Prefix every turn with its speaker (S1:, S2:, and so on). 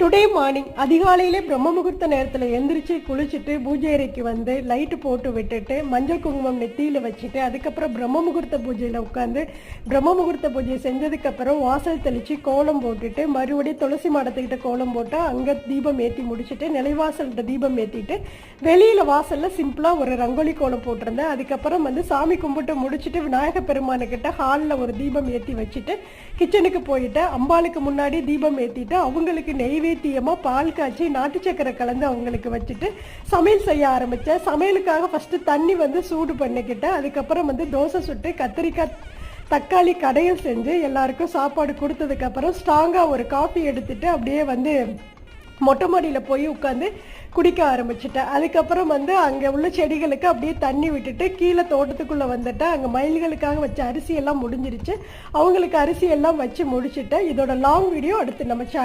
S1: Today morning அதிகாலையிலே பிரம்ம முகூர்த்த நேரத்தில் எந்திரிச்சு குளிச்சுட்டு பூஜை அறைக்கு வந்து லைட்டு போட்டு விட்டுட்டு மஞ்சள் குங்குமம் நெத்தியில் வச்சுட்டு அதுக்கப்புறம் பிரம்ம முகூர்த்த பூஜையில் உட்காந்து பிரம்ம முகூர்த்த பூஜை செஞ்சதுக்கப்புறம் வாசல் தெளித்து கோலம் போட்டுட்டு மறுபடியும் துளசி மாடத்துக்கிட்ட கோலம் போட்டு அங்கே தீபம் ஏற்றி முடிச்சுட்டு நிலைவாசல்கிட்ட தீபம் ஏற்றிட்டு வெளியில் வாசலில் சிம்பிளாக ஒரு ரங்கோலி கோலம் போட்டிருந்தேன். அதுக்கப்புறம் வந்து சாமி கும்பிட்டு முடிச்சுட்டு விநாயகர் பெருமானுக்கிட்ட ஹாலில் ஒரு தீபம் ஏற்றி வச்சுட்டு கிச்சனுக்கு போயிட்டு அம்பாளுக்கு முன்னாடி தீபம் ஏற்றிட்டு அவங்களுக்கு நெய்வேத்தியமாக பால் காய்ச்சி நாட்டு சக்கரை கலந்து அவங்களுக்கு வச்சுட்டு சமையல் செய்ய ஆரம்பித்தேன். சமையலுக்காக ஃபஸ்ட்டு தண்ணி வந்து சூடு பண்ணிக்கிட்டேன். அதுக்கப்புறம் வந்து தோசை சுட்டு கத்திரிக்காய் தக்காளி கடையில் செஞ்சு எல்லாருக்கும் சாப்பாடு கொடுத்ததுக்கப்புறம் ஸ்ட்ராங்காக ஒரு காஃபி எடுத்துகிட்டு அப்படியே வந்து மொட்டை மாடியில் போய் உட்காந்து குடிக்க ஆரம்பிச்சிட்டேன். அதுக்கப்புறம் வந்து அங்கே உள்ள செடிகளுக்கு அப்படியே தண்ணி விட்டுட்டு கீழே தோட்டத்துக்குள்ளே வந்துட்டேன். அங்கே மயில்களுக்காக வச்ச அரிசி எல்லாம் முடிஞ்சிருச்சு. அவங்களுக்கு அரிசி எல்லாம் வச்சு முடிச்சுட்டேன். இதோட லாங் வீடியோ அடுத்து நம்ம சேனல்